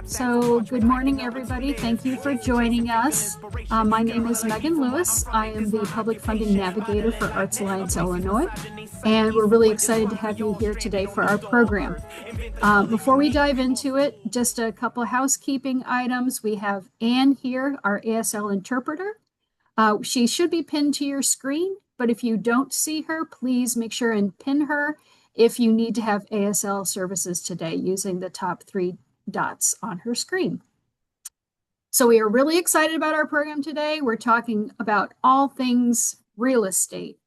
So, good morning, everybody. Thank you for joining us. My name is Megan Lewis. I am the Public Funding Navigator for Arts Alliance Illinois, and we're really excited to have you here today for our program. Before we dive into it, just a couple of housekeeping items. We have Anne here, our ASL interpreter. She should be pinned to your screen, but if you don't see her, please make sure and pin her if you need to have ASL services today using the top three dots on her screen. So we are really excited about our program today. We're talking about all things real estate.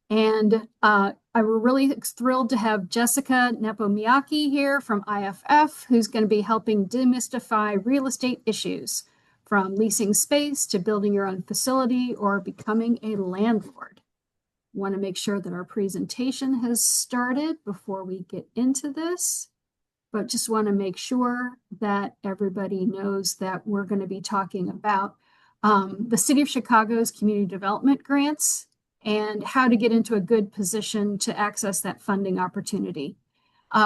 And I'm really thrilled to have Jessica Nepomniachtchi here from IFF, who's going to be helping demystify real estate issues, from leasing space to building your own facility or becoming a landlord. Want to make sure that our presentation has started before we get into this, but just want to make sure that everybody knows that we're going to be talking about the City of Chicago's community development grants and how to get into a good position to access that funding opportunity.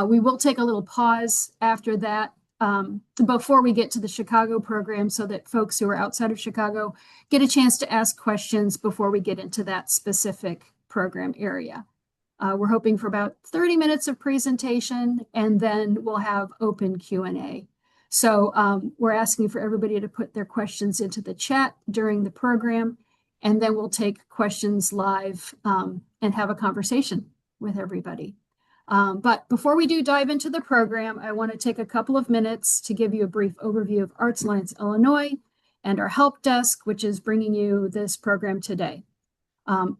We will take a little pause after that before we get to the Chicago program so that folks who are outside of Chicago get a chance to ask questions before we get into that specific program area. We're hoping for about 30 minutes of presentation, and then we'll have open Q&A. So we're asking for everybody to put their questions into the chat during the program, and then we'll take questions live and have a conversation with everybody. But before we do dive into the program, I want to take a couple of minutes to give you a brief overview of Arts Alliance Illinois and our help desk, which is bringing you this program today.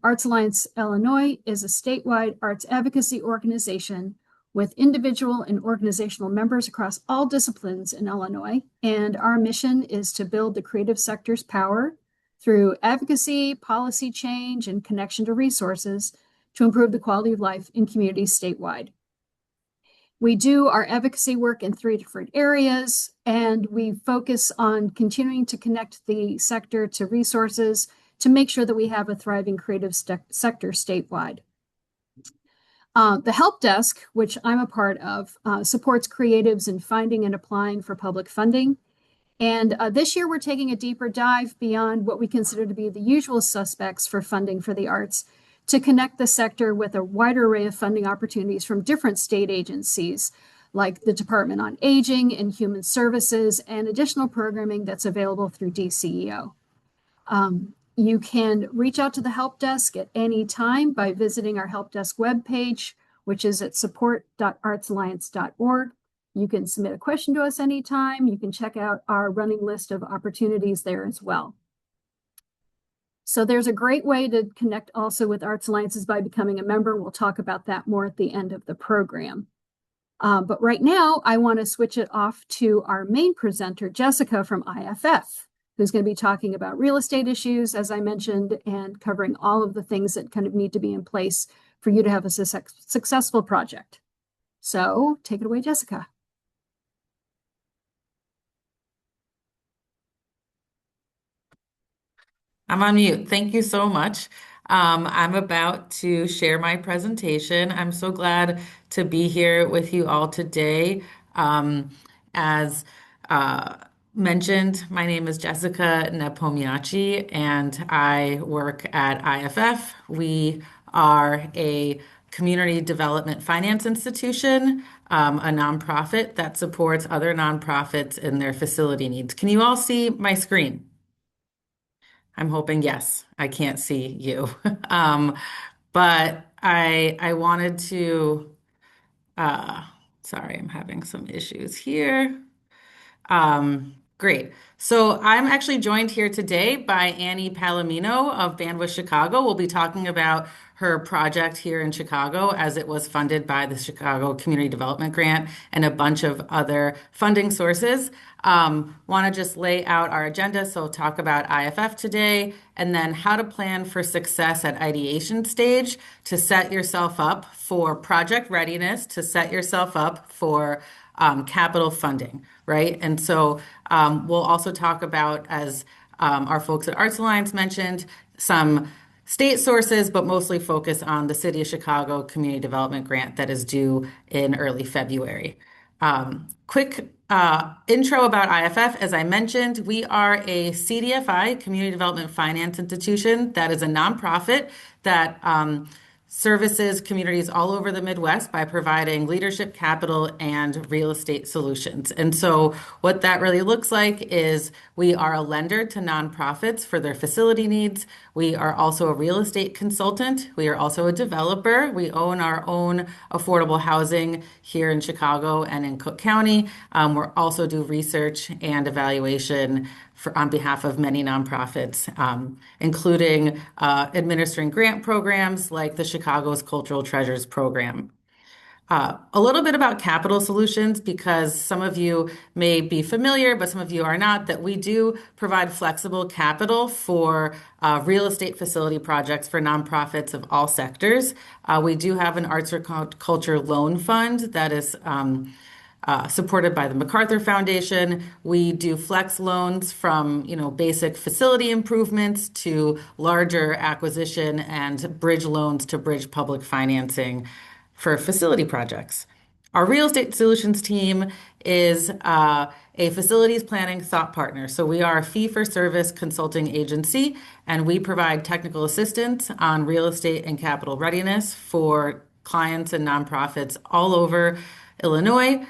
Arts Alliance Illinois is a statewide arts advocacy organization with individual and organizational members across all disciplines in Illinois. And our mission is to build the creative sector's power through advocacy, policy change, and connection to resources to improve the quality of life in communities statewide. We do our advocacy work in 3 different areas, and we focus on continuing to connect the sector to resources to make sure that we have a thriving creative sector statewide. The help desk, which I'm a part of, supports creatives in finding and applying for public funding. And this year, we're taking a deeper dive beyond what we consider to be the usual suspects for funding for the arts to connect the sector with a wider array of funding opportunities from different state agencies, like the Department on Aging and Human Services, and additional programming that's available through DCEO. You can reach out to the help desk at any time by visiting our help desk webpage, which is at support.artsalliance.org. You can submit a question to us anytime. You can check out our running list of opportunities there as well. So there's a great way to connect also with Arts Alliances by becoming a member. We'll talk about that more at the end of the program. But right now, I want to switch it off to our main presenter, Jessica from IFF, who's going to be talking about real estate issues, as I mentioned, and covering all of the things that kind of need to be in place for you to have a successful project. So take it away, Jessica. I'm on mute. Thank you so much. I'm about to share my presentation. I'm so glad to be here with you all today. As mentioned, my name is Jessica Nepomniachtchi, and I work at IFF. We are a community development finance institution, a nonprofit that supports other nonprofits in their facility needs. Can you all see my screen? I'm hoping yes. I can't see you. But I wanted to, sorry, I'm having some issues here. Great. So I'm actually joined here today by Annie Palomino of Bandwidth Chicago. We'll be talking about her project here in Chicago as it was funded by the Chicago Community Development Grant and a bunch of other funding sources. Want to just lay out our agenda. So talk about IFF today and then how to plan for success at ideation stage to set yourself up for project readiness, to set yourself up for capital funding, right? And so we'll also talk about, as our folks at Arts Alliance mentioned, some state sources, but mostly focus on the City of Chicago Community Development Grant that is due in early February. Quick Intro about IFF. As I mentioned, we are a CDFI, Community Development Finance Institution, that is a nonprofit that services communities all over the Midwest by providing leadership capital and real estate solutions. And so, what that really looks like is we are a lender to nonprofits for their facility needs. We are also a real estate consultant. We are also a developer. We own our own affordable housing here in Chicago and in Cook County. We also do research and evaluation on behalf of many nonprofits, including administering grant programs like the Chicago's Cultural Treasures Program. A little bit about capital solutions because some of you may be familiar, but some of you are not, that we do provide flexible capital for real estate facility projects for nonprofits of all sectors. We do have an arts or culture loan fund that is supported by the MacArthur Foundation. We do flex loans from, basic facility improvements to larger acquisition and bridge loans to bridge public financing for facility projects. Our real estate solutions team is a facilities planning thought partner. So we are a fee-for-service consulting agency, and we provide technical assistance on real estate and capital readiness for clients and nonprofits all over Illinois.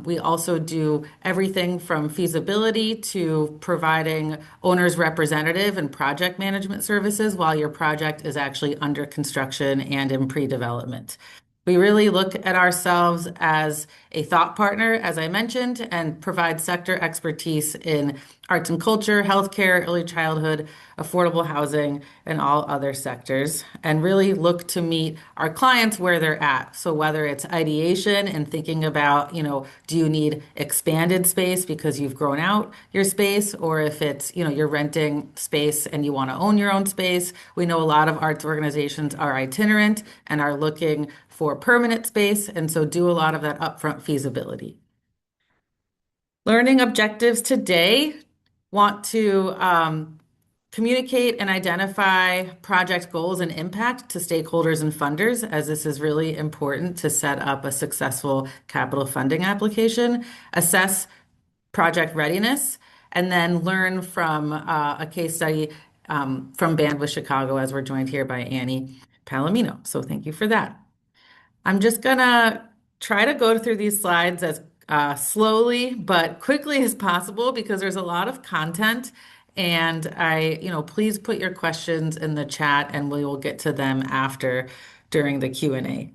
We also do everything from feasibility to providing owner's representative and project management services while your project is actually under construction and in pre-development. We really look at ourselves as a thought partner, as I mentioned, and provide sector expertise in arts and culture, healthcare, early childhood, affordable housing, and all other sectors, and really look to meet our clients where they're at. So whether it's ideation and thinking about, do you need expanded space because you've grown out your space, or if it's, you're renting space and you want to own your own space. We know a lot of arts organizations are itinerant and are looking for permanent space, and so do a lot of that upfront feasibility. Learning objectives today want to communicate and identify project goals and impact to stakeholders and funders, as this is really important to set up a successful capital funding application, assess project readiness, and then learn from a case study from Bandwidth Chicago, as we're joined here by Annie Palomino. So thank you for that. I'm just gonna try to go through these slides as slowly but quickly as possible because there's a lot of content. And please put your questions in the chat and we will get to them after during the Q&A.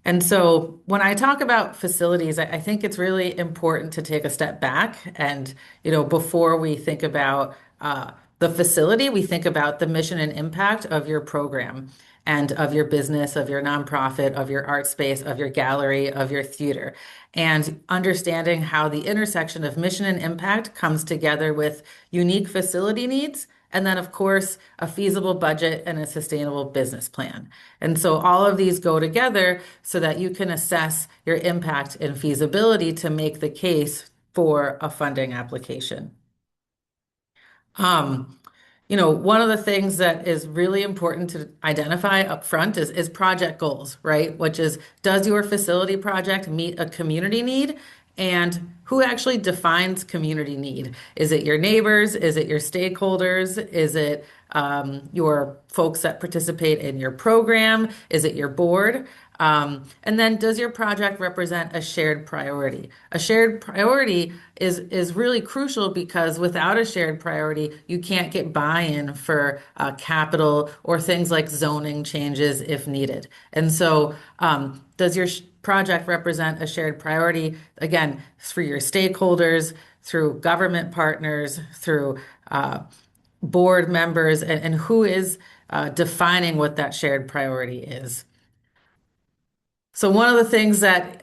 And so when I talk about facilities, I think it's really important to take a step back and, before we think about the facility, we think about the mission and impact of your program and of your business, of your nonprofit, of your art space, of your gallery, of your theater, and understanding how the intersection of mission and impact comes together with unique facility needs. And then, of course, a feasible budget and a sustainable business plan. And so all of these go together so that you can assess your impact and feasibility to make the case for a funding application. One of the things that is really important to identify up front is project goals, right? Which is, does your facility project meet a community need? And who actually defines community need? Is it your neighbors? Is it your stakeholders? Is it your folks that participate in your program? Is it your board? And then does your project represent a shared priority? A shared priority is really crucial because without a shared priority, you can't get buy-in for capital or things like zoning changes if needed. And so does your project represent a shared priority? Again, for your stakeholders, through government partners, through board members, and who is defining what that shared priority is. So one of the things that,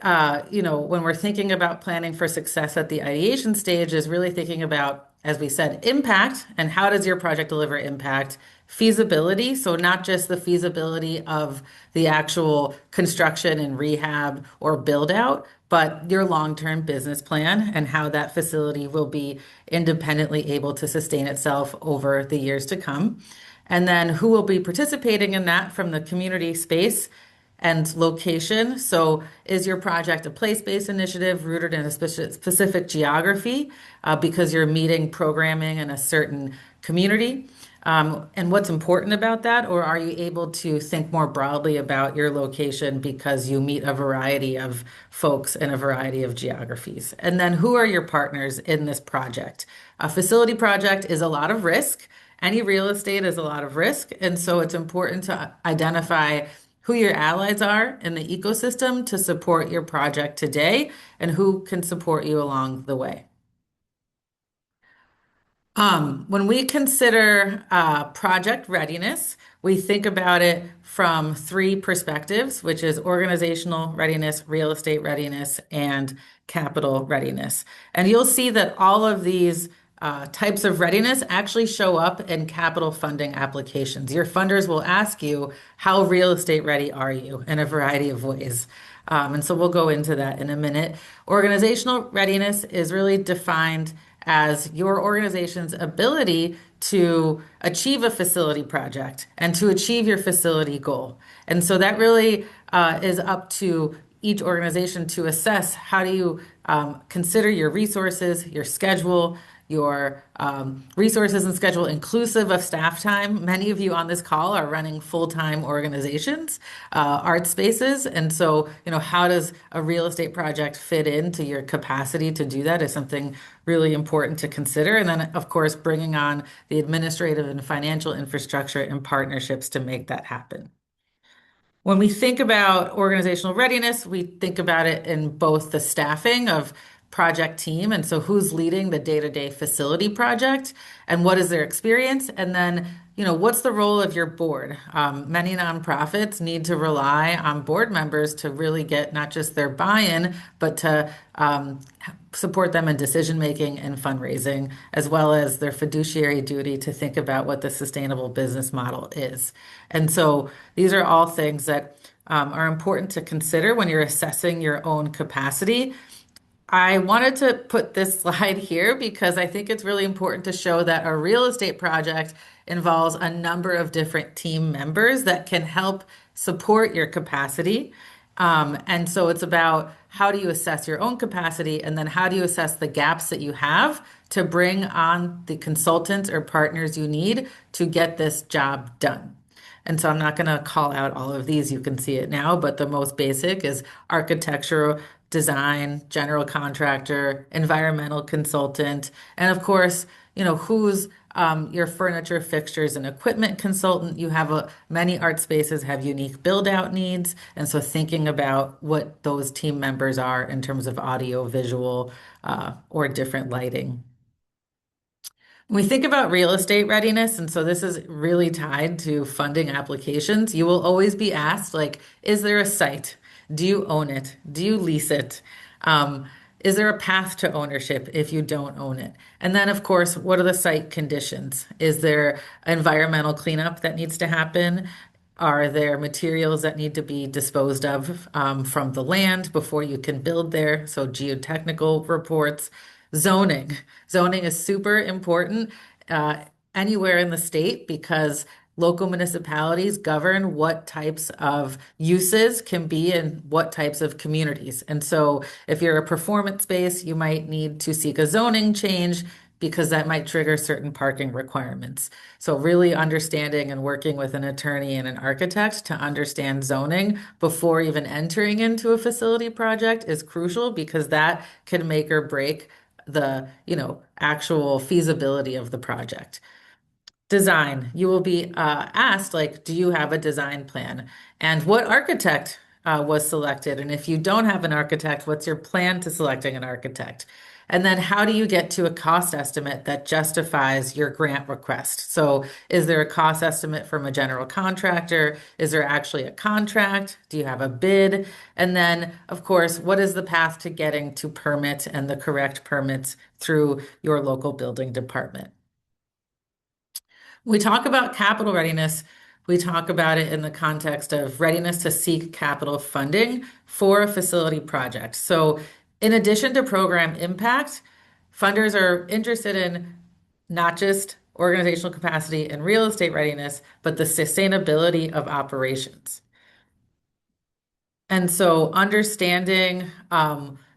when we're thinking about planning for success at the ideation stage is really thinking about, as we said, impact and how does your project deliver impact, feasibility. So not just the feasibility of the actual construction and rehab or build out, but your long-term business plan and how that facility will be independently able to sustain itself over the years to come. And then who will be participating in that from the community space, and location. So, is your project a place-based initiative rooted in a specific geography because you're meeting programming in a certain community? And what's important about that? Or are you able to think more broadly about your location because you meet a variety of folks in a variety of geographies? And then who are your partners in this project? A facility project is a lot of risk. Any real estate is a lot of risk. And so it's important to identify who your allies are in the ecosystem to support your project today and who can support you along the way. When we consider project readiness, we think about it from three perspectives, which is organizational readiness, real estate readiness, and capital readiness. And you'll see that all of these types of readiness actually show up in capital funding applications. Your funders will ask you, how real estate ready are you in a variety of ways? And so we'll go into that in a minute. Organizational readiness is really defined as your organization's ability to achieve a facility project and to achieve your facility goal. And so that really is up to each organization to assess how do you consider your resources, your schedule, your resources and schedule inclusive of staff time. Many of you on this call are running full-time organizations, art spaces. And so, how does a real estate project fit into your capacity to do that is something really important to consider. And then, of course, bringing on the administrative and financial infrastructure and partnerships to make that happen. When we think about organizational readiness, we think about it in both the staffing of project team, and so who's leading the day-to-day facility project and what is their experience, and then what's the role of your board. Many nonprofits need to rely on board members to really get not just their buy-in, but to support them in decision making and fundraising, as well as their fiduciary duty to think about what the sustainable business model is. And so these are all things that are important to consider when you're assessing your own capacity. I wanted to put this slide here because I think it's really important to show that a real estate project involves a number of different team members that can help support your capacity. And so it's about how do you assess your own capacity and then how do you assess the gaps that you have to bring on the consultants or partners you need to get this job done. And so I'm not going to call out all of these. You can see it now, but the most basic is architectural design, general contractor, environmental consultant, and of course, who's your furniture, fixtures, and equipment consultant. You have many art spaces have unique build out needs. And so thinking about what those team members are in terms of audio, visual, or different lighting. When we think about real estate readiness, and so this is really tied to funding applications, you will always be asked, like, is there a site? Do you own it? Do you lease it? Is there a path to ownership if you don't own it? And then, of course, what are the site conditions? Is there environmental cleanup that needs to happen? Are there materials that need to be disposed of from the land before you can build there? So geotechnical reports. Zoning. Zoning is super important anywhere in the state because local municipalities govern what types of uses can be in what types of communities. And so if you're a performance space, you might need to seek a zoning change because that might trigger certain parking requirements. So really understanding and working with an attorney and an architect to understand zoning before even entering into a facility project is crucial because that can make or break the, actual feasibility of the project. Design. You will be asked, like, do you have a design plan? And what architect was selected? And if you don't have an architect, what's your plan to selecting an architect? And then how do you get to a cost estimate that justifies your grant request? So is there a cost estimate from a general contractor? Is there actually a contract? Do you have a bid? And then, of course, what is the path to getting to permit and the correct permits through your local building department? We talk about capital readiness. We talk about it in the context of readiness to seek capital funding for a facility project. So, in addition to program impact, funders are interested in not just organizational capacity and real estate readiness, but the sustainability of operations. And so understanding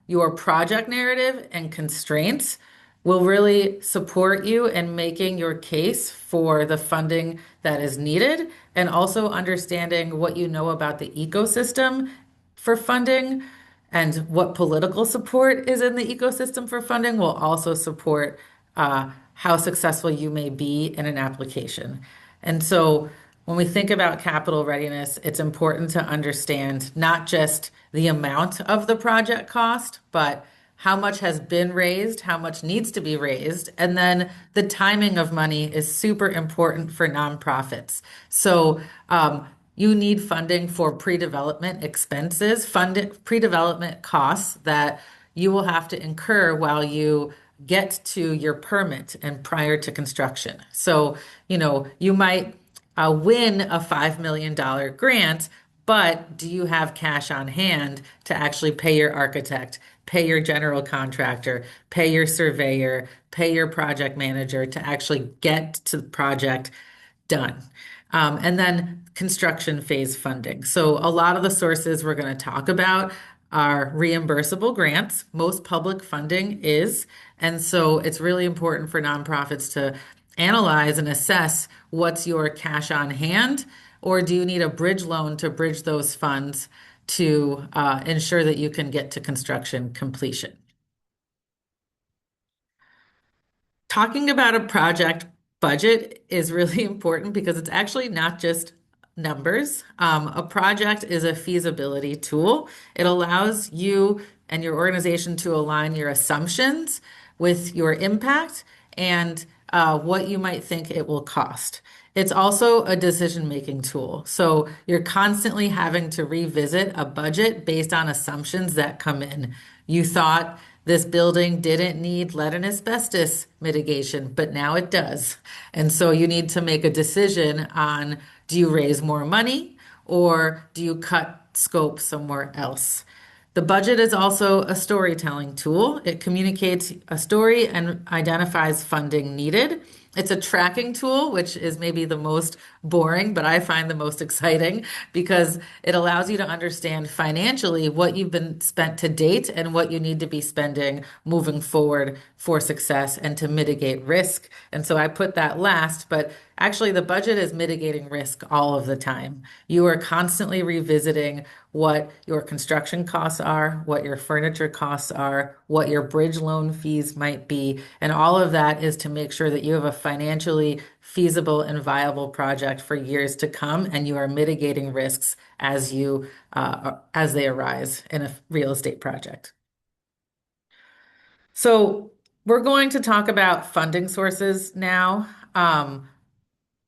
your project narrative and constraints will really support you in making your case for the funding that is needed, and also understanding what you know about the ecosystem for funding and what political support is in the ecosystem for funding will also support how successful you may be in an application. And so when we think about capital readiness, it's important to understand not just the amount of the project cost, but how much has been raised, how much needs to be raised, and then the timing of money is super important for nonprofits. So you need funding for pre-development expenses, pre-development costs that you will have to incur while you get to your permit and prior to construction. So, you might win a $5 million grant, but do you have cash on hand to actually pay your architect, pay your general contractor, pay your surveyor, pay your project manager to actually get to the project done? And then construction phase funding. So a lot of the sources we're going to talk about are reimbursable grants. Most public funding is. And so it's really important for nonprofits to analyze and assess what's your cash on hand, or do you need a bridge loan to bridge those funds to ensure that you can get to construction completion. Talking about a project budget is really important because it's actually not just numbers. A project is a feasibility tool. It allows you and your organization to align your assumptions with your impact and what you might think it will cost. It's also a decision-making tool. So you're constantly having to revisit a budget based on assumptions that come in. You thought this building didn't need lead and asbestos mitigation, but now it does. And so you need to make a decision on, do you raise more money or do you cut scope somewhere else? The budget is also a storytelling tool. It communicates a story and identifies funding needed. It's a tracking tool, which is maybe the most boring, but I find the most exciting because it allows you to understand financially what you've been spent to date and what you need to be spending moving forward for success and to mitigate risk. And so I put that last, but actually the budget is mitigating risk all of the time. You are constantly revisiting what your construction costs are, what your furniture costs are, what your bridge loan fees might be. And all of that is to make sure that you have a financially feasible and viable project for years to come, and you are mitigating risks as they arise in a real estate project. So we're going to talk about funding sources now.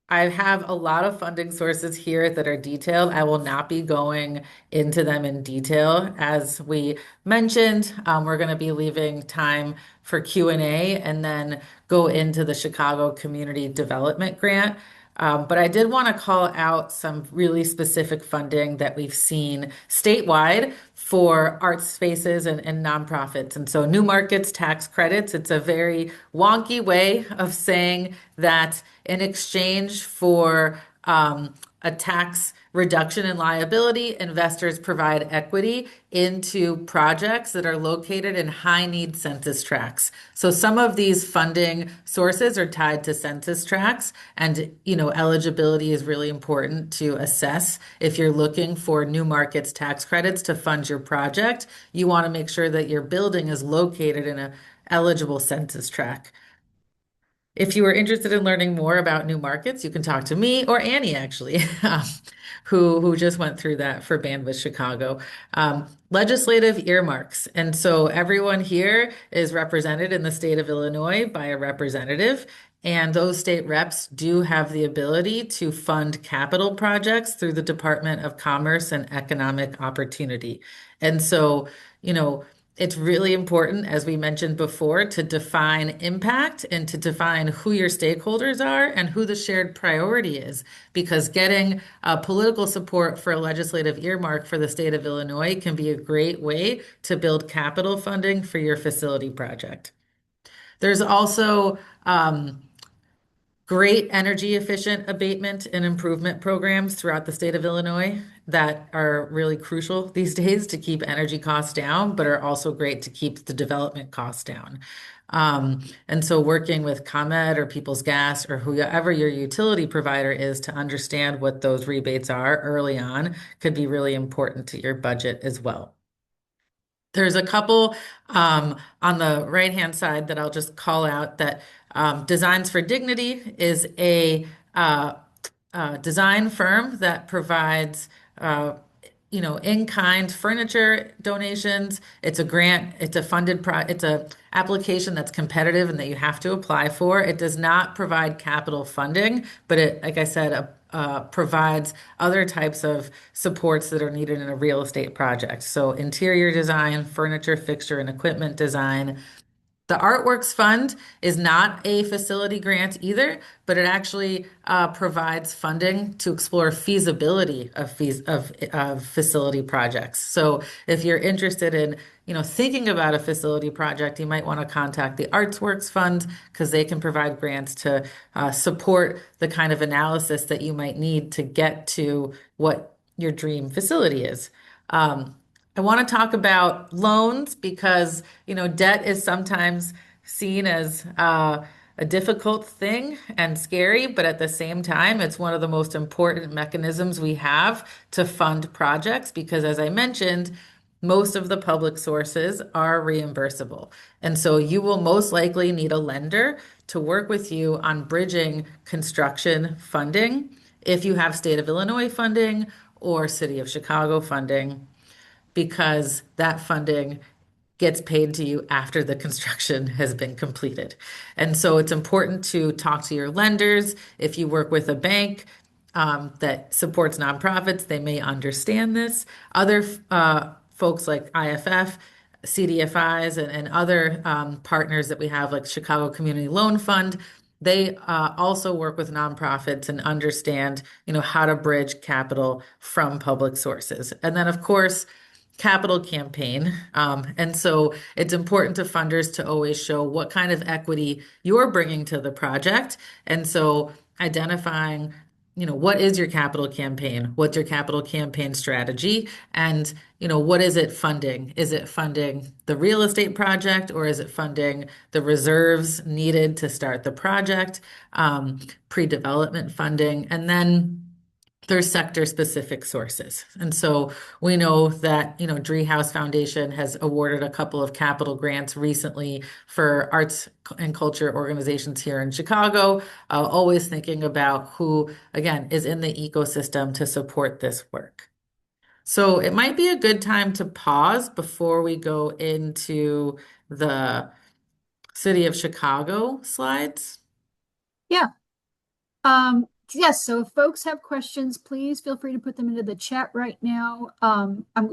I have a lot of funding sources here that are detailed. I will not be going into them in detail. As we mentioned, we're going to be leaving time for Q&A and then go into the Chicago Community Development Grant. But I did want to call out some really specific funding that we've seen statewide for arts spaces and nonprofits. And so new markets tax credits, it's a very wonky way of saying that in exchange for a tax reduction in liability, investors provide equity into projects that are located in high need census tracts. So some of these funding sources are tied to census tracts, and eligibility is really important to assess. If you're looking for new markets tax credits to fund your project, you want to make sure that your building is located in an eligible census tract. If you are interested in learning more about new markets, you can talk to me or Annie, actually, who just went through that for Bandwidth Chicago. Legislative earmarks. And so everyone here is represented in the state of Illinois by a representative. And those state reps do have the ability to fund capital projects through the Department of Commerce and Economic Opportunity. And so, it's really important, as we mentioned before, to define impact and to define who your stakeholders are and who the shared priority is, because getting political support for a legislative earmark for the state of Illinois can be a great way to build capital funding for your facility project. There's also great energy efficient abatement and improvement programs throughout the state of Illinois that are really crucial these days to keep energy costs down, but are also great to keep the development costs down. And so working with ComEd or People's Gas or whoever your utility provider is to understand what those rebates are early on could be really important to your budget as well. There's a couple on the right-hand side that I'll just call out that Designs for Dignity is a design firm that provides in-kind furniture donations. It's a grant, it's a it's a application that's competitive and that you have to apply for. It does not provide capital funding, but it, like I said, provides other types of supports that are needed in a real estate project. So interior design, furniture, fixture, and equipment design. The Artworks Fund is not a facility grant either, but it actually provides funding to explore feasibility of facility projects. So if you're interested in, thinking about a facility project, you might want to contact the Artworks Fund because they can provide grants to support the kind of analysis that you might need to get to what your dream facility is. Um, I want to talk about loans because, debt is sometimes seen as a difficult thing and scary, but at the same time, it's one of the most important mechanisms we have to fund projects because, as I mentioned, most of the public sources are reimbursable. And so you will most likely need a lender to work with you on bridging construction funding if you have state of Illinois funding or city of Chicago funding because that funding gets paid to you after the construction has been completed. And so it's important to talk to your lenders. If you work with a bank that supports nonprofits, they may understand this. Other folks like IFF, CDFIs, and other partners that we have, like Chicago Community Loan Fund, they also work with nonprofits and understand, how to bridge capital from public sources. And then, of course, capital campaign. And so it's important to funders to always show what kind of equity you're bringing to the project. And so identifying, what is your capital campaign? What's your capital campaign strategy? And, what is it funding? Is it funding the real estate project or is it funding the reserves needed to start the project, pre-development funding? And then there's sector specific sources. And so we know that, Driehaus Foundation has awarded a couple of capital grants recently for arts and culture organizations here in Chicago, always thinking about who, again, is in the ecosystem to support this work. So it might be a good time to pause before we go into the City of Chicago slides. Yeah. Yes, so if folks have questions, please feel free to put them into the chat right now.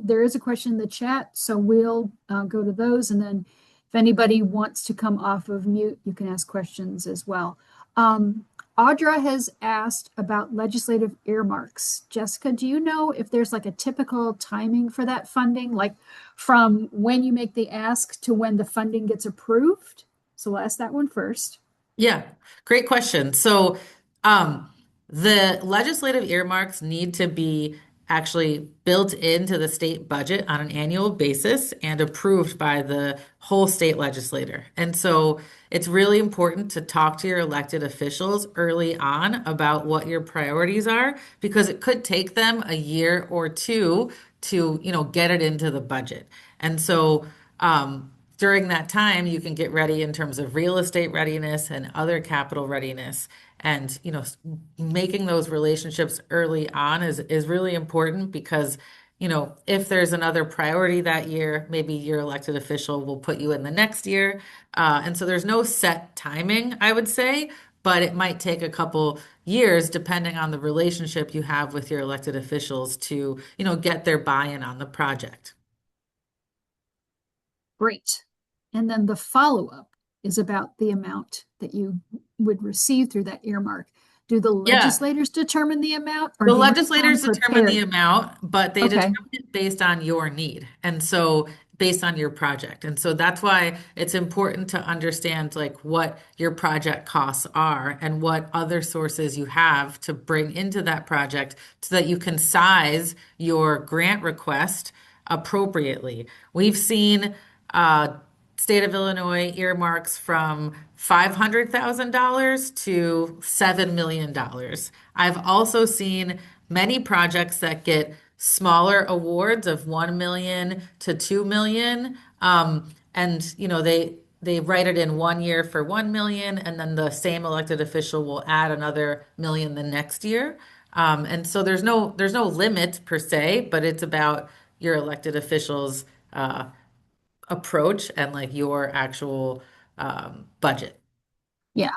There is a question in the chat, so we'll go to those. And then if anybody wants to come off of mute, you can ask questions as well. Audra has asked about legislative earmarks. Jessica, do you know if there's like a typical timing for that funding, like from when you make the ask to when the funding gets approved? So we'll ask that one first. Yeah, great question. So, the legislative earmarks need to be actually built into the state budget on an annual basis and approved by the whole state legislator. And so it's really important to talk to your elected officials early on about what your priorities are because it could take them a year or two to, get it into the budget. And so, during that time, you can get ready in terms of real estate readiness and other capital readiness. And, making those relationships early on is really important because, if there's another priority that year, maybe your elected official will put you in the next year. And so there's no set timing, I would say, but it might take a couple years depending on the relationship you have with your elected officials to, get their buy-in on the project. Great. And then the follow-up is about the amount that you would receive through that earmark. Do the Yeah. legislators determine the amount or The do you come legislators determine the prepared? amount, but they Okay, determine it based on your need. And so based on your project. And so that's why it's important to understand like what your project costs are and what other sources you have to bring into that project so that you can size your grant request appropriately. We've seen state of Illinois earmarks from $500,000 to $7 million. I've also seen many projects that get smaller awards of 1 million to 2 million. And they write it in 1 year for 1 million, and then the same elected official will add another million the next year. And so there's no limit per se, but it's about your elected officials' approach and like your actual budget. Yeah.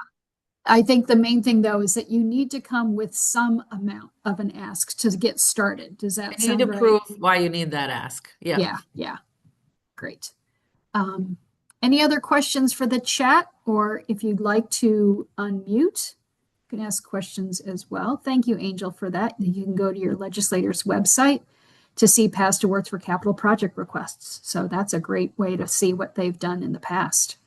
I think the main thing though is that you need to come with some amount of an ask to get started. Does that And you need sound to right? prove why you need that ask. Yep. Yeah, yeah, great. Um, any other questions for the chat, or if you'd like to unmute, you can ask questions as well. Thank you, Angel, for that. You can go to your legislator's website to see past awards for capital project requests. So that's a great way to see what they've done in the past.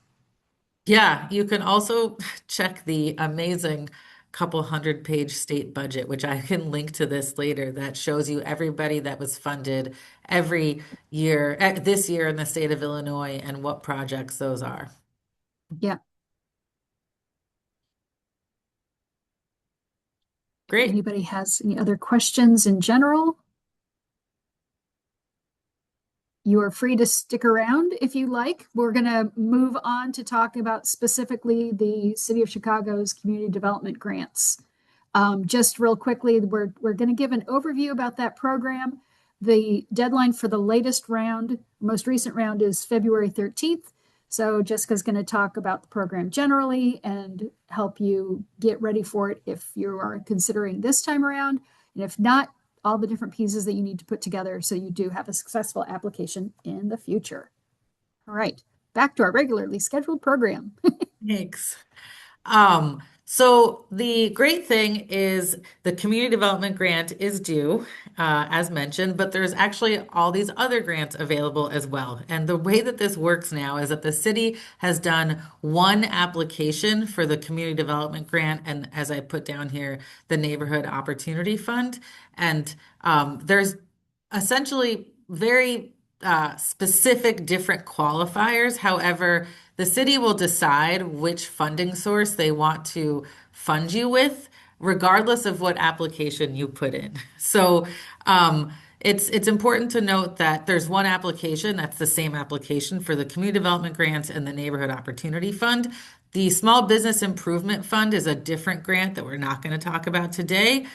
Yeah, you can also check the amazing couple hundred page state budget, which I can link to this later, that shows you everybody that was funded every year, this year in the state of Illinois and what projects those are. Yeah. Great. Anybody has any other questions in general? You are free to stick around if you like. We're going to move on to talk about specifically the City of Chicago's community development grants. Just real quickly, we're going to give an overview about that program. The deadline for the latest round, most recent round, is February 13th. So Jessica's going to talk about the program generally and help you get ready for it if you are considering this time around. And if not, all the different pieces that you need to put together so you do have a successful application in the future. All right, back to our regularly scheduled program. Thanks. So the great thing is the community development grant is due, as mentioned, but there's actually all these other grants available as well. And the way that this works now is that the city has done one application for the community development grant, and as I put down here, the Neighborhood Opportunity Fund. And there's essentially very specific different qualifiers. However, the city will decide which funding source they want to fund you with, regardless of what application you put in. So it's important to note that there's one application that's the same application for the Community Development Grants and the Neighborhood Opportunity Fund. The Small Business Improvement Fund is a different grant that we're not going to talk about today.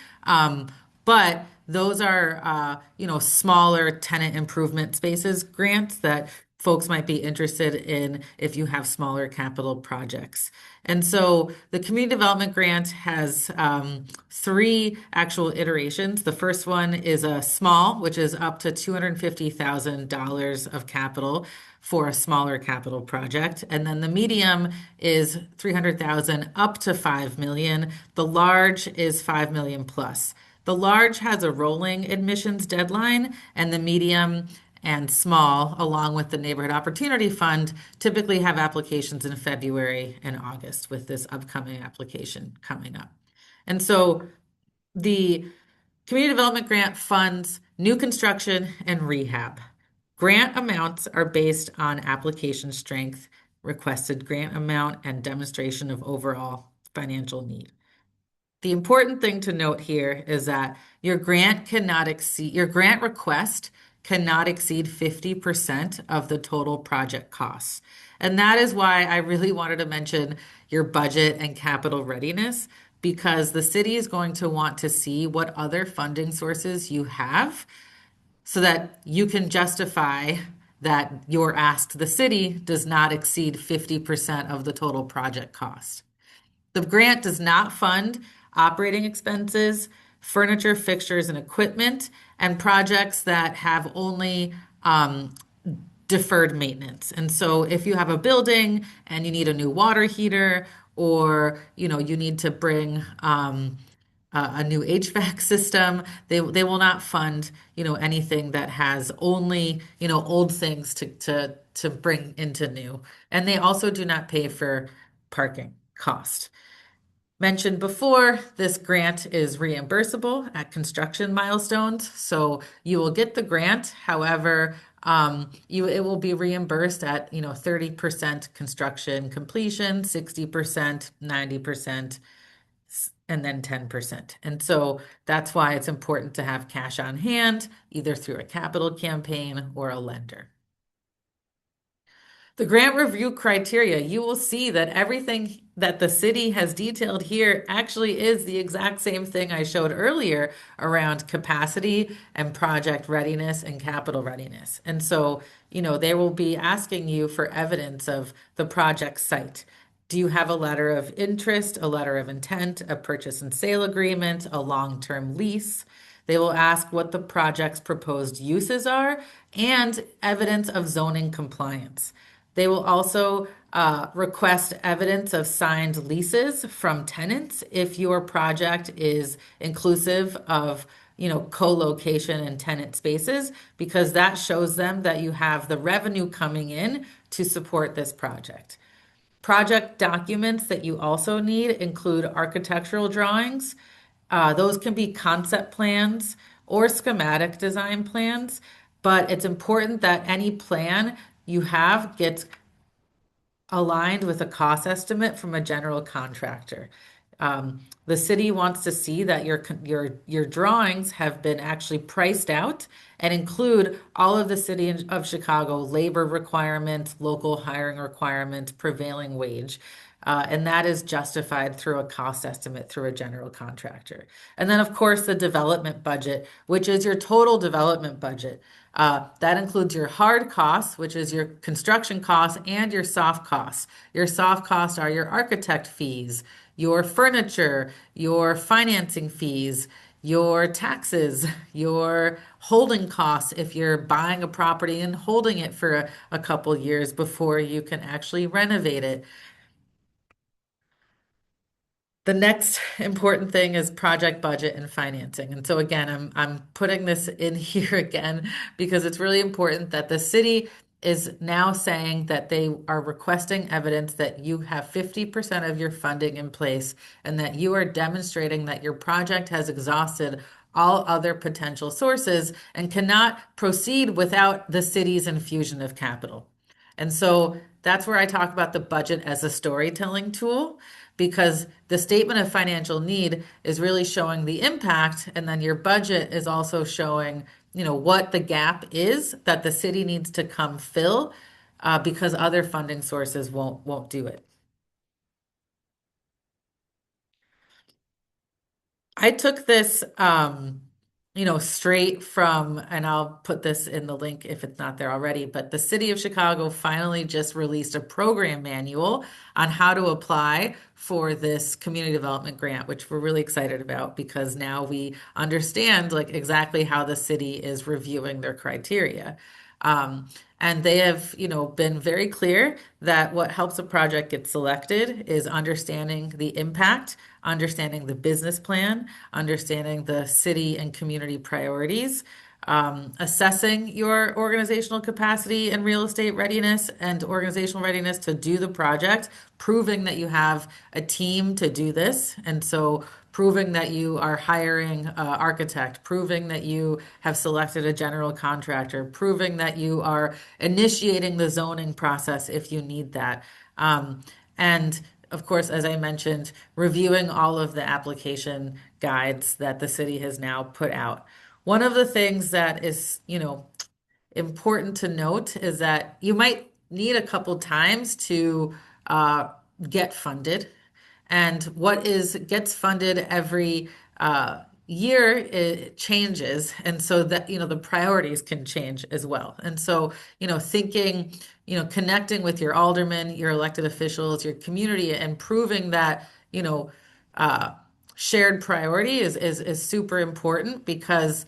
But those are, smaller tenant improvement spaces grants that folks might be interested in if you have smaller capital projects. And so the community development grant has three actual iterations. The first one is a small, which is up to $250,000 of capital for a smaller capital project. And then the medium is 300,000 up to 5 million. The large is 5 million plus. The large has a rolling admissions deadline, and the medium and small, along with the Neighborhood Opportunity Fund, typically have applications in February and August with this upcoming application coming up. And so the Community Development Grant funds new construction and rehab. Grant amounts are based on application strength, requested grant amount, and demonstration of overall financial need. The important thing to note here is that your grant request cannot exceed 50% of the total project costs. And that is why I really wanted to mention your budget and capital readiness, because the city is going to want to see what other funding sources you have so that you can justify that your ask to the city does not exceed 50% of the total project cost. The grant does not fund operating expenses, furniture, fixtures, and equipment, and projects that have only deferred maintenance. And so if you have a building and you need a new water heater, or you need to bring a new HVAC system. They will not fund, anything that has only, old things to bring into new. And they also do not pay for parking cost. Mentioned before, this grant is reimbursable at construction milestones, so you will get the grant. However, it will be reimbursed at 30% construction completion, 60%, 90%, and then 10%. And so that's why it's important to have cash on hand, either through a capital campaign or a lender. The grant review criteria, you will see that everything that the city has detailed here actually is the exact same thing I showed earlier around capacity and project readiness and capital readiness. And so, they will be asking you for evidence of the project site. Do you have a letter of interest, a letter of intent, a purchase and sale agreement, a long-term lease? They will ask what the project's proposed uses are and evidence of zoning compliance. They will also request evidence of signed leases from tenants if your project is inclusive of, co-location and tenant spaces, because that shows them that you have the revenue coming in to support this project. Project documents that you also need include architectural drawings. Those can be concept plans or schematic design plans, but it's important that any plan you have gets aligned with a cost estimate from a general contractor. The city wants to see that your drawings have been actually priced out and include all of the city of Chicago labor requirements, local hiring requirements, prevailing wage. And that is justified through a cost estimate through a general contractor. And then, of course, the development budget, which is your total development budget. That includes your hard costs, which is your construction costs, and your soft costs. Your soft costs are your architect fees, your furniture, your financing fees, your taxes, your holding costs if you're buying a property and holding it for a couple years before you can actually renovate it. The next important thing is project budget and financing. And so again, I'm putting this in here again because it's really important that the city is now saying that they are requesting evidence that you have 50% of your funding in place and that you are demonstrating that your project has exhausted all other potential sources and cannot proceed without the city's infusion of capital. And so that's where I talk about the budget as a storytelling tool, because the statement of financial need is really showing the impact, and then your budget is also showing, what the gap is that the city needs to come fill, because other funding sources won't do it. I took this, straight from, and I'll put this in the link if it's not there already, but the City of Chicago finally just released a program manual on how to apply for this community development grant, which we're really excited about because now we understand like exactly how the city is reviewing their criteria. And they have, been very clear that what helps a project get selected is understanding the impact, understanding the business plan, understanding the city and community priorities, assessing your organizational capacity and real estate readiness and organizational readiness to do the project, proving that you have a team to do this. And so proving that you are hiring an architect, proving that you have selected a general contractor, proving that you are initiating the zoning process if you need that. And of course, as I mentioned, reviewing all of the application guides that the city has now put out. One of the things that is, important to note is that you might need a couple times to uh, get funded. And what is gets funded every year, it changes. And so that, the priorities can change as well. And so, thinking, connecting with your aldermen, your elected officials, your community, and proving that, uh, shared priority is super important because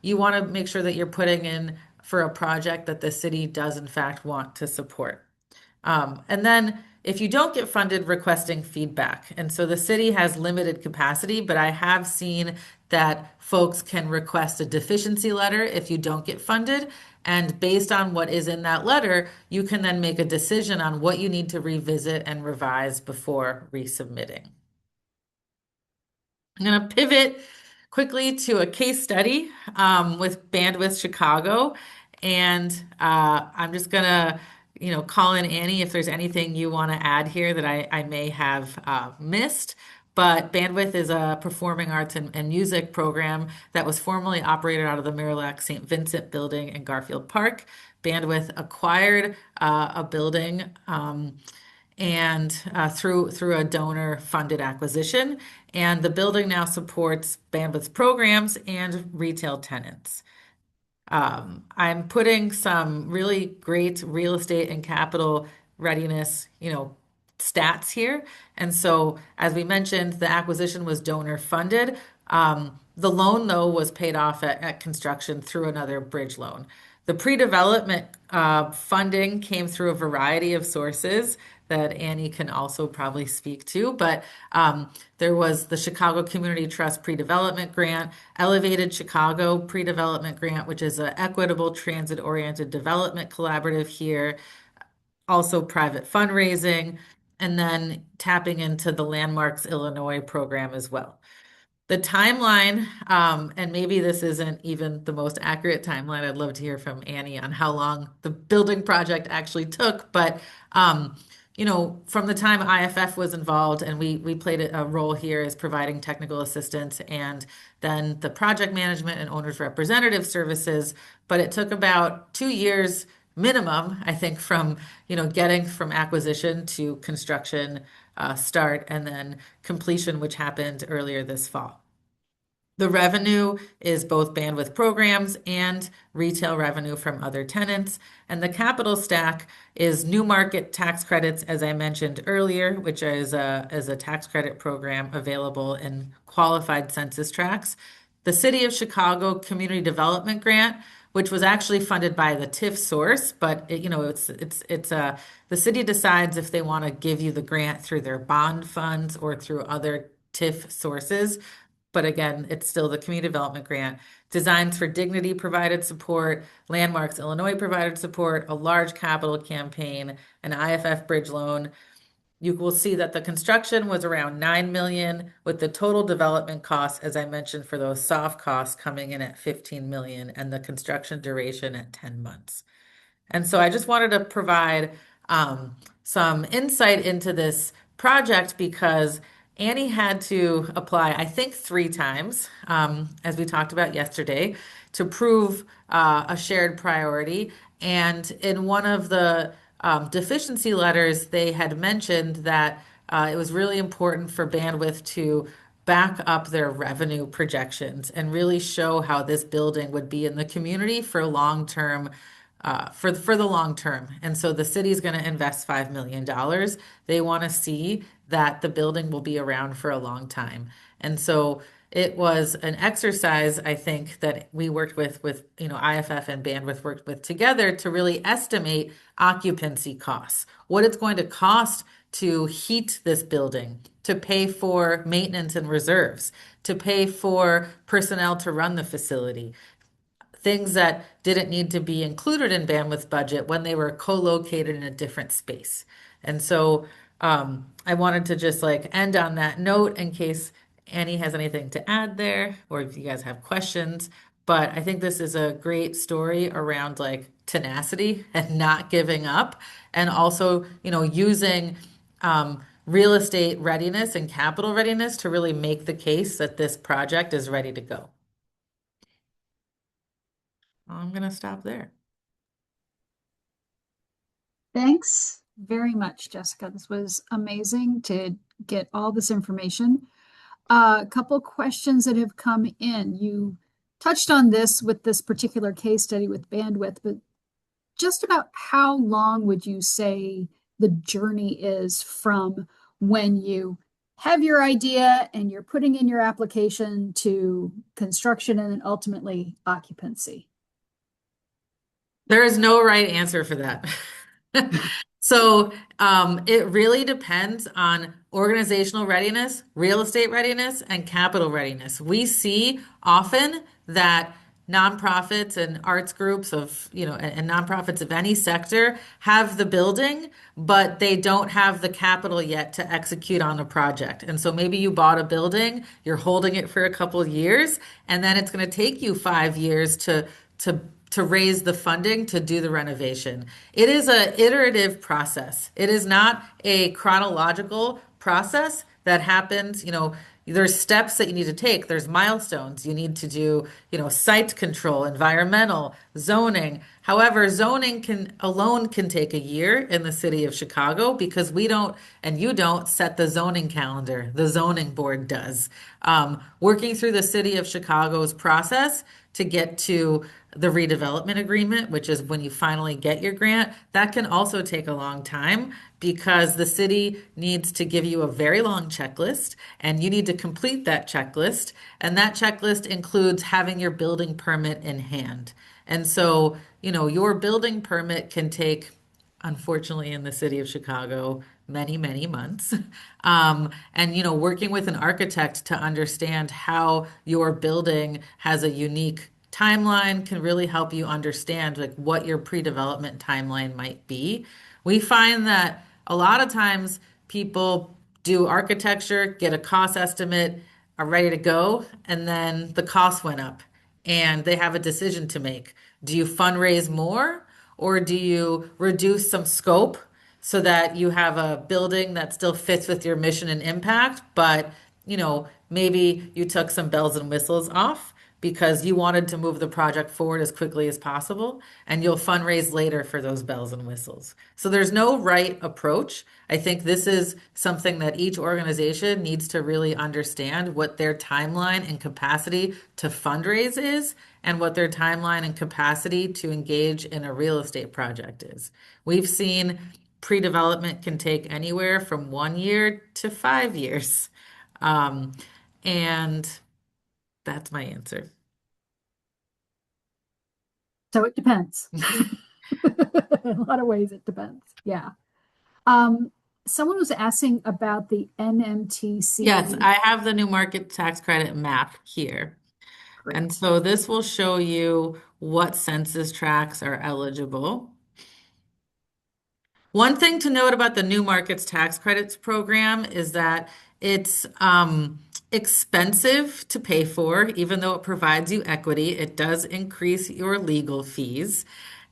you want to make sure that you're putting in for a project that the city does in fact want to support. And then if you don't get funded, requesting feedback. And so the city has limited capacity, but I have seen that folks can request a deficiency letter if you don't get funded. And based on what is in that letter, you can then make a decision on what you need to revisit and revise before resubmitting. I'm going to pivot quickly to a case study with Bandwidth Chicago. And I'm just going to, call in Annie if there's anything you want to add here that I may have missed. But Bandwidth is a performing arts and music program that was formerly operated out of the Miralax St. Vincent building in Garfield Park. Bandwidth acquired a building and through a donor funded acquisition. And the building now supports Bandwidth programs and retail tenants. I'm putting some really great real estate and capital readiness, stats here. And so, as we mentioned, the acquisition was donor funded. The loan, though, was paid off at construction through another bridge loan. The pre-development funding came through a variety of sources that Annie can also probably speak to, but there was the Chicago Community Trust pre-development grant, Elevated Chicago pre-development grant, which is an equitable transit-oriented development collaborative here, also private fundraising, and then tapping into the Landmarks Illinois program as well. The timeline, and maybe this isn't even the most accurate timeline. I'd love to hear from Annie on how long the building project actually took. But, from the time IFF was involved, and we played a role here as providing technical assistance and then the project management and owners representative services. But it took about 2 years minimum, I think, from, getting from acquisition to construction start and then completion, which happened earlier this fall. The revenue is both Bandwidth programs and retail revenue from other tenants. And the capital stack is new market tax credits, as I mentioned earlier, which is a tax credit program available in qualified census tracts. The City of Chicago Community Development Grant, which was actually funded by the TIF source, but the city decides if they want to give you the grant through their bond funds or through other TIF sources. But again, it's still the community development grant. Designs for Dignity provided support, Landmarks Illinois provided support, a large capital campaign, an IFF bridge loan. You will see that the construction was around 9 million, with the total development costs, as I mentioned, for those soft costs coming in at 15 million and the construction duration at 10 months. And so I just wanted to provide some insight into this project because Annie had to apply, I think, 3 times, as we talked about yesterday, to prove a shared priority. And in one of the deficiency letters, they had mentioned that it was really important for Bandwidth to back up their revenue projections and really show how this building would be in the community for long-term for the long term. And so the city's going to invest $5 million. They want to see that the building will be around for a long time. And so it was an exercise, I think, that we worked with IFF and Bandwidth worked with together to really estimate occupancy costs, what it's going to cost to heat this building, to pay for maintenance and reserves, to pay for personnel to run the facility, things that didn't need to be included in Bandwidth budget when they were co-located in a different space. And so I wanted to just end on that note in case Annie has anything to add there or if you guys have questions. But I think this is a great story around tenacity and not giving up and also, using real estate readiness and capital readiness to really make the case that this project is ready to go. I'm going to stop there. Thanks very much, Jessica. This was amazing to get all this information. A couple questions that have come in. You touched on this with this particular case study with Bandwidth, but just about how long would you say the journey is from when you have your idea and you're putting in your application to construction and then ultimately occupancy? There is no right answer for that. So it really depends on organizational readiness, real estate readiness, and capital readiness. We see often that nonprofits and arts groups of, and nonprofits of any sector have the building, but they don't have the capital yet to execute on a project. And so maybe you bought a building, you're holding it for a couple of years, and then it's going to take you 5 years to to raise the funding to do the renovation. It is an iterative process. It is not a chronological process that happens, there's steps that you need to take. There's milestones. You need to do, site control, environmental, zoning. However, zoning can take a year in the city of Chicago because we don't and you don't set the zoning calendar. The zoning board does. Working through the city of Chicago's process to get to the redevelopment agreement, which is when you finally get your grant, that can also take a long time because the city needs to give you a very long checklist and you need to complete that checklist. And that checklist includes having your building permit in hand. And so, your building permit can take, unfortunately, in the city of Chicago, many, many months. And, working with an architect to understand how your building has a unique timeline can really help you understand like what your pre-development timeline might be. We find that a lot of times people do architecture, get a cost estimate, are ready to go, and then the cost went up and they have a decision to make. Do you fundraise more or do you reduce some scope so that you have a building that still fits with your mission and impact, but maybe you took some bells and whistles off because you wanted to move the project forward as quickly as possible, and you'll fundraise later for those bells and whistles. So there's no right approach. I think this is something that each organization needs to really understand what their timeline and capacity to fundraise is and what their timeline and capacity to engage in a real estate project is. We've seen pre-development can take anywhere from 1 year to 5 years. Um, and that's my answer. So it depends. In a lot of ways, it depends. Yeah. Um, Someone was asking about the Yes, NMTC. I have the new market tax credit map here. And Great. so this will show you what census tracts are eligible. One thing to note about the New Markets Tax Credits program is that it's expensive to pay for, even though it provides you equity. It does increase your legal fees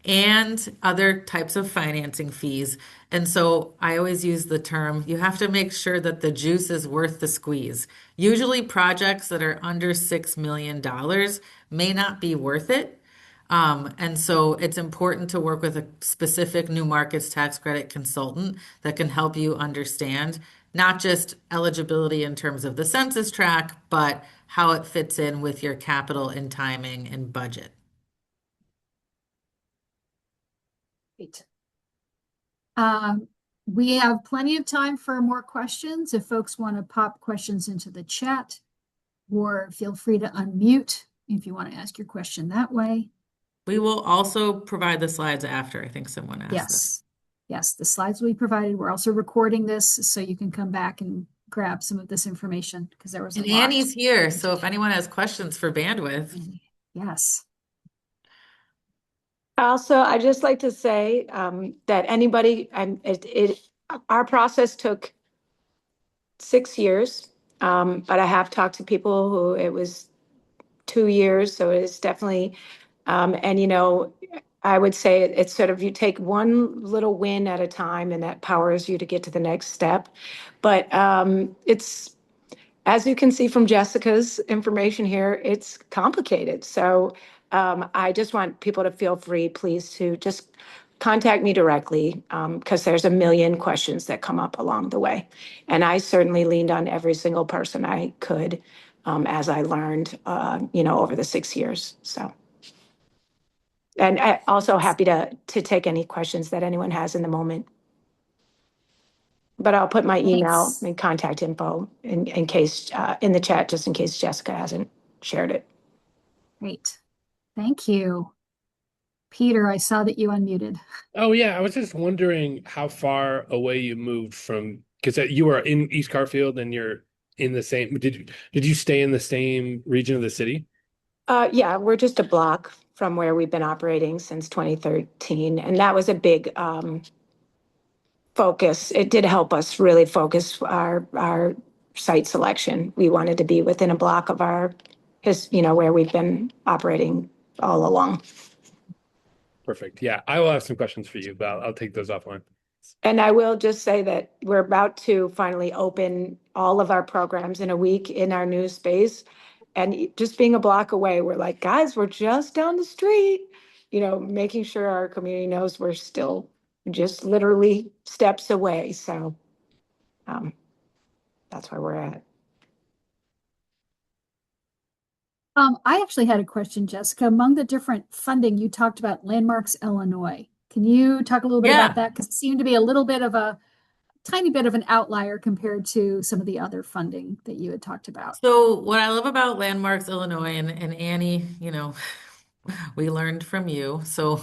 and other types of financing fees. And so I always use the term, you have to make sure that the juice is worth the squeeze. Usually projects that are under $6 million may not be worth it. And so it's important to work with a specific new markets tax credit consultant that can help you understand not just eligibility in terms of the census tract, but how it fits in with your capital and timing and budget. Great. Um, we have plenty of time for more questions. If folks want to pop questions into the chat, or feel free to unmute if you want to ask your question that way. We will also provide the slides after. I think someone asked that. Yes. Yes, the slides will be provided. We're also recording this so you can come back and grab some of this information because there was a And lot. Annie's here, so if anyone has questions for bandwidth. Yes. Also, I'd just like to say that anybody, our process took 6 years, but I have talked to people who it was 2 years, so it's definitely, and I would say it's sort of you take one little win at a time, and that powers you to get to the next step. But it's as you can see from Jessica's information here, it's complicated. So I just want people to feel free, please, to just contact me directly because there's a million questions that come up along the way. And I certainly leaned on every single person I could as I learned, over the 6 years. So, and I also happy to take any questions that anyone has in the moment. But I'll put my email Thanks. and contact info in case in the chat, just in case Jessica hasn't shared it. Great. Thank you. Peter, I saw that you unmuted. Oh yeah, I was just wondering how far away you moved from because you were in East Garfield and you're in the same. Did you stay in the same region of the city? Yeah, we're just a block from where we've been operating since 2013, and that was a big focus. It did help us really focus our site selection. We wanted to be within a block of where we've been operating all along. Perfect. Yeah, I will have some questions for you, but I'll take those offline. And I will just say that we're about to finally open all of our programs in a week in our new space. And just being a block away, we're like, guys, we're just down the street, making sure our community knows we're still just literally steps away. So um, that's where we're at. I actually had a question, Jessica. Among the different funding, you talked about Landmarks Illinois. Can you talk a little bit about Yeah. that? Because it seemed to be a little bit of a tiny bit of an outlier compared to some of the other funding that you had talked about. So what I love about Landmarks Illinois and Annie, we learned from you. So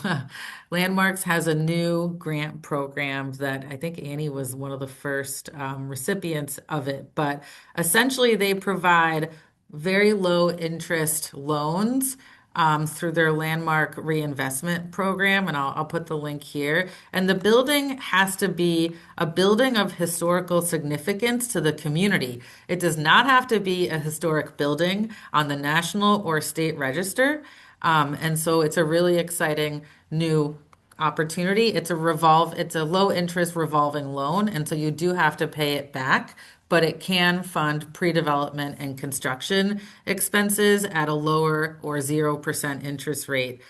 Landmarks has a new grant program that I think Annie was one of the first recipients of it. But essentially, they provide very low interest loans through their Landmark Reinvestment Program. And I'll put the link here. And the building has to be a building of historical significance to the community. It does not have to be a historic building on the National or State Register. And so it's a really exciting new opportunity. It's a low interest revolving loan, and so you do have to pay it back, but it can fund pre-development and construction expenses at a lower or 0% interest rate.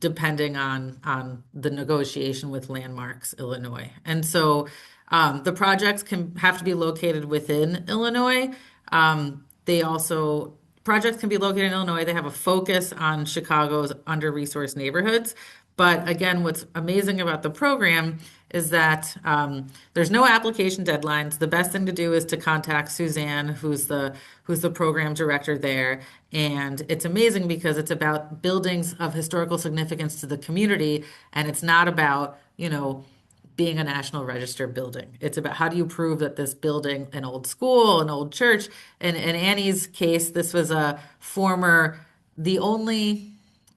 Depending on the negotiation with Landmarks Illinois. And so the projects can have to be located within Illinois. They also Projects can be located in Illinois. They have a focus on Chicago's under-resourced neighborhoods. But again, what's amazing about the program is that there's no application deadlines. The best thing to do is to contact Suzanne, who's the program director there. And it's amazing because it's about buildings of historical significance to the community, and it's not about, being a National Register building. It's about how do you prove that this building, an old school, an old church, and in Annie's case, this was the only,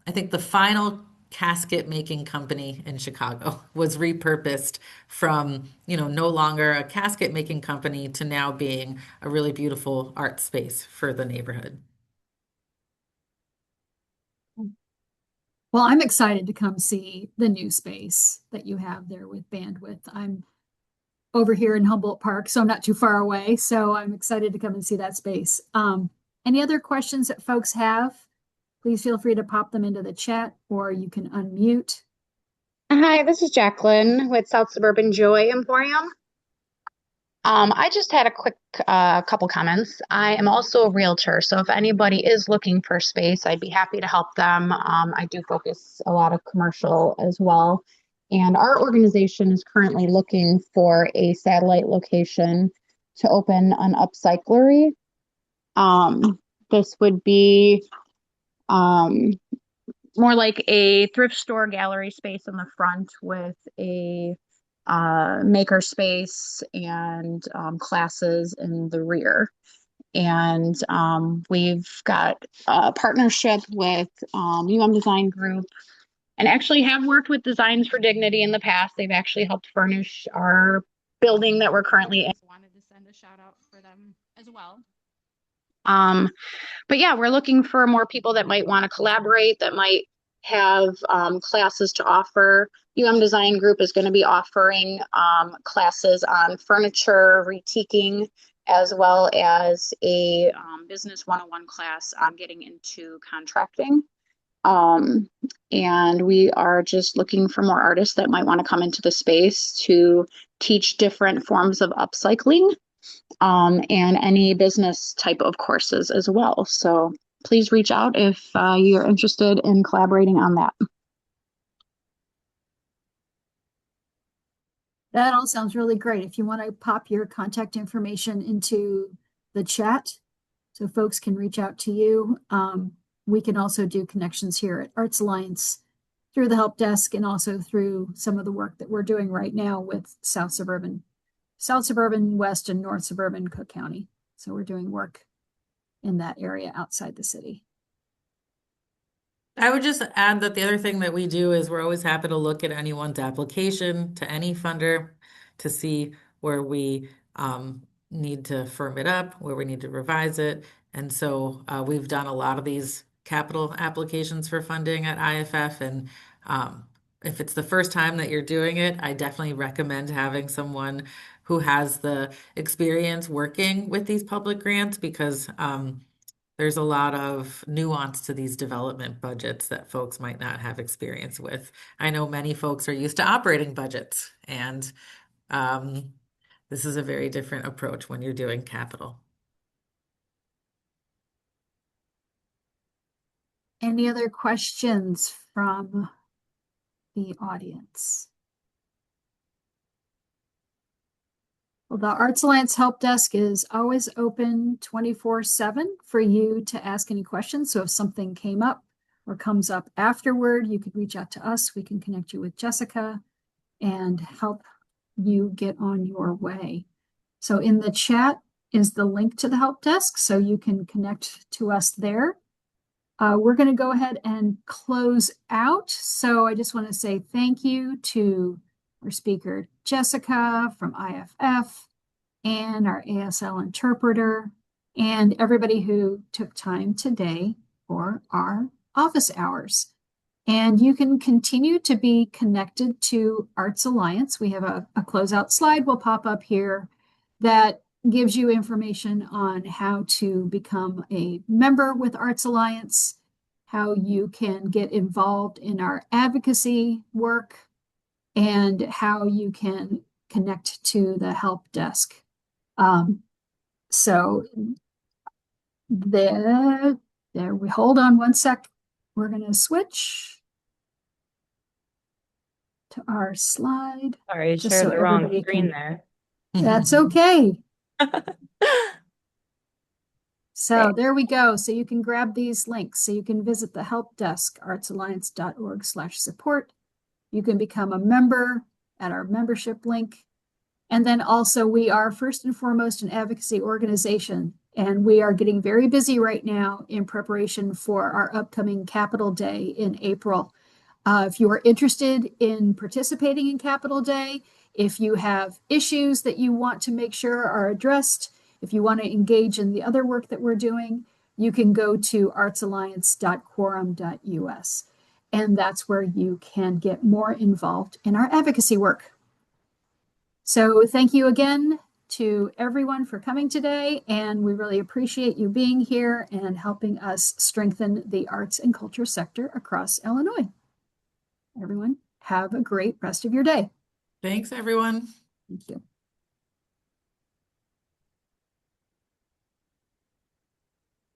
I think the final casket making company in Chicago was repurposed from, no longer a casket making company to now being a really beautiful art space for the neighborhood. Well, I'm excited to come see the new space that you have there with Bandwidth. I'm over here in Humboldt Park, so I'm not too far away. So I'm excited to come and see that space. Any other questions that folks have? Please feel free to pop them into the chat, or you can unmute. Hi, this is Jacqueline with South Suburban Joy Emporium. I just had a quick couple comments. I am also a realtor, so if anybody is looking for space, I'd be happy to help them. I do focus a lot of commercial as well. And our organization is currently looking for a satellite location to open an upcyclery. This would be more like a thrift store gallery space in the front with a maker space and classes in the rear. And we've got a partnership with Design Group, and actually have worked with Designs for Dignity in the past. They've actually helped furnish our building that we're currently in. Wanted to send a shout out for them as well. But yeah, we're looking for more people that might want to collaborate, that might have classes to offer. Design Group is going to be offering classes on furniture, retiking, as well as a business 101 class on getting into contracting. And we are just looking for more artists that might want to come into the space to teach different forms of upcycling. And any business type of courses as well. So please reach out if you're interested in collaborating on that. That all sounds really great. If you want to pop your contact information into the chat so folks can reach out to you, we can also do connections here at Arts Alliance through the help desk and also through some of the work that we're doing right now with South Suburban, West and North Suburban Cook County. So we're doing work in that area outside the city. I would just add that the other thing that we do is we're always happy to look at anyone's application to any funder to see where we need to firm it up, where we need to revise it. And so we've done a lot of these capital applications for funding at IFF. And if it's the first time that you're doing it, I definitely recommend having someone who has the experience working with these public grants because there's a lot of nuance to these development budgets that folks might not have experience with. I know many folks are used to operating budgets, and this is a very different approach when you're doing capital. Any other questions from the audience? Well, the Arts Alliance Help Desk is always open 24/7 for you to ask any questions. So if something came up or comes up afterward, you could reach out to us. We can connect you with Jessica and help you get on your way. So in the chat is the link to the help desk, so you can connect to us there. We're going to go ahead and close out. So I just want to say thank you to our speaker, Jessica from IFF, and our ASL interpreter, and everybody who took time today for our office hours. And you can continue to be connected to Arts Alliance. We have a closeout slide will pop up here that gives you information on how to become a member with Arts Alliance, how you can get involved in our advocacy work, and how you can connect to the help desk. So there we hold on one sec. We're going to switch to our slide. Sorry, just shared so the wrong everybody screen can- there. That's okay. So there we go. So you can grab these links. So you can visit the help desk, artsalliance.org/support. You can become a member at our membership link. And then also we are first and foremost an advocacy organization, and we are getting very busy right now in preparation for our upcoming Capitol Day in April. If you are interested in participating in Capitol Day, if you have issues that you want to make sure are addressed, if you want to engage in the other work that we're doing, you can go to artsalliance.quorum.us. And that's where you can get more involved in our advocacy work. So thank you again to everyone for coming today, and we really appreciate you being here and helping us strengthen the arts and culture sector across Illinois. Everyone, have a great rest of your day. Thanks, everyone. Thank you.